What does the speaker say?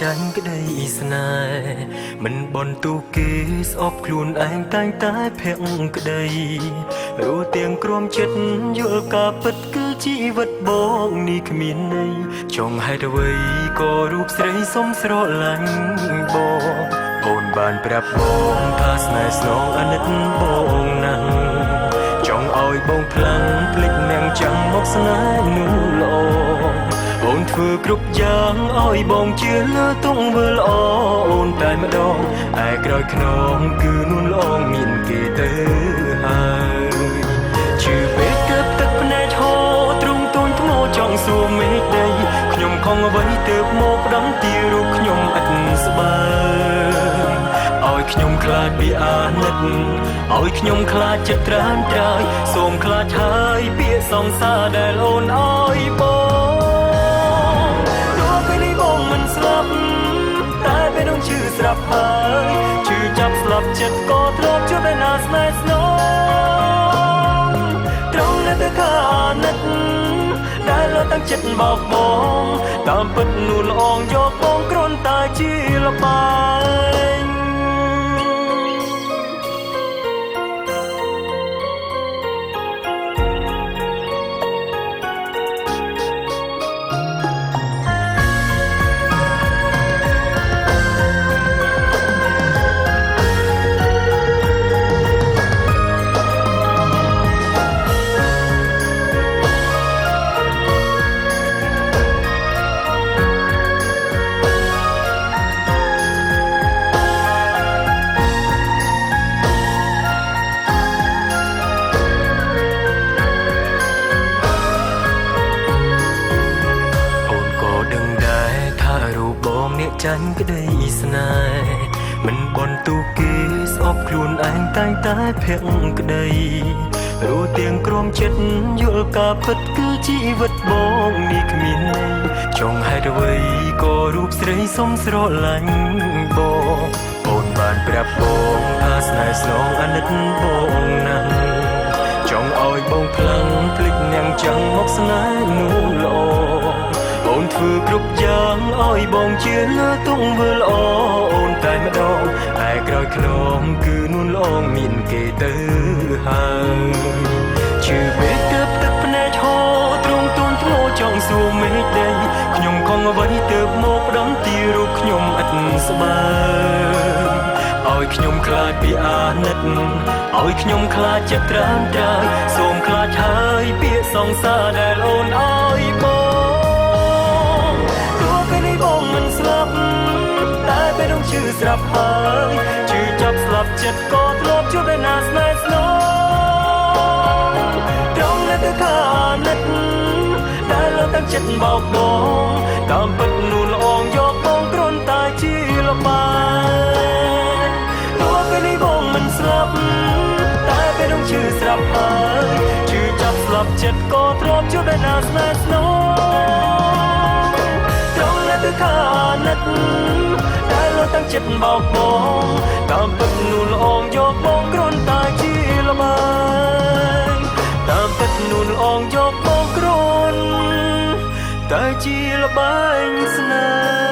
ចាញ់ក្តីស្នេហ៍មិនបន់ទូគេស្អប់ខ្លួនឯងតែងតែភាក់ក្តីរូទាំងក្រំចិត្តយល់ការពិតគឺជីវិតបងនេះគ្មានន័យចង់ហេតុអ្វីក៏រូបស្រីសុំស្រឡាញ់បងអូនបានប្រាប់បងថាស្នេហ៍ស្នងអាណិតបងណាស់ចង់ឲ្យបងផ្លាំងភ្លេចនាងចាំមកស្នេហ៍នោះល្អអូនធ្វើគ្រប់យ៉ាងឲ្យបងជឿលើទង្វើល្អអូនតែម្ដងឯក្រោយខ្នងគឺនួនល្អមានគេទៅហើយជឿពេលទៅទឹកភ្នែកហូរទ្រង់ទូនថ្មចង់សួរមេឃដីខ្ញុំខំអ្វីទៅមកផ្ដំទីរូបខ្ញុំឥតស្បើឲ្យខ្ញុំខ្លាចពីអាណិតឲ្យខ្ញុំខ្លាចចិត្តត្រានត្រើយសូមខ្លាចហើយពាក្យសង្សារដែលអូនឲ្យបងទោះពេលនេះបងមិនស្លាប់តែពេលនោះឈឺស្រាប់ហើយឈឺចាប់ស្លាប់ចិត្តក៏ធ្លាប់ជួបឯណាស្នេហ៍ស្នងត្រង់នៅតែខាអាណិតដែលលើតាំងចិត្តបោកបងតាមពិតនួនល្អងយកបងគ្រាន់តែជាលបែងចាញ់ក្តីស្នេហ៍មិនបន់ទូគេស្អប់ខ្លួនឯងតែងតែភាក់ក្តីរូទាំងក្រំចិត្តយល់ការពិតគឺជីវិតបងនេះគ្មានន័យចង់ហេតុអ្វីក៏រូបស្រីសុំស្រឡាញ់បងអូនបានប្រាប់បងថាស្នេហ៍ស្នងអាណិតបងណាស់ចង់ឲ្យបងផ្លាំងភ្លេចនាងចាំមកស្នេហ៍នោះល្អអូនធ្វើគ្រប់យ៉ាងឲ្យបងជឿលើទង្វើល្អអូនតែម្ដងតែក្រោយខ្នងគឺនួនល្អមានគេទៅហើយជឿពេលទៅទឹកភ្នែកហូរទ្រង់ទូនថ្មចង់សួរមេឃដីខ្ញុំខំអ្វីទៅមកផ្ដំទីរូបខ្ញុំឥតស្បើឲ្យខ្ញុំខ្លាចពីអាណិតឲ្យខ្ញុំខ្លាចចិត្តត្រានត្រើយសូមខ្លាចហើយពាក្យសង្សារដែលអូនឲ្យបងបងមិនស្លាប់តែពេលនោះឈឺស្រាប់ហើយឈឺចាប់ស្លាប់ចិត្តក៏ធ្លាប់ជួបឯណាស្នេហ៍ស្នងត្រង់នៅតែខាអាណិតដែលលើតាំងចិត្តបោកបងតាមពិតនួនល្អងយកបងគ្រាន់តែជាលបែងទោះពេលនេះបងមិនស្លាប់តែពេលនោះឈឺស្រាប់ហើយឈឺចាប់ស្លាប់ចិត្តក៏ធ្លាប់ជួបឯណាស្នេហ៍ស្នងទៅខាណិតដែលលើតាំងចិត្តបោកបងតាមពិតនួនល្អងយកបងគ្រាន់តែជាលបែងតាមពិតនួនល្អងយកបងគ្រាន់តែជាលបែងស្នេហ៍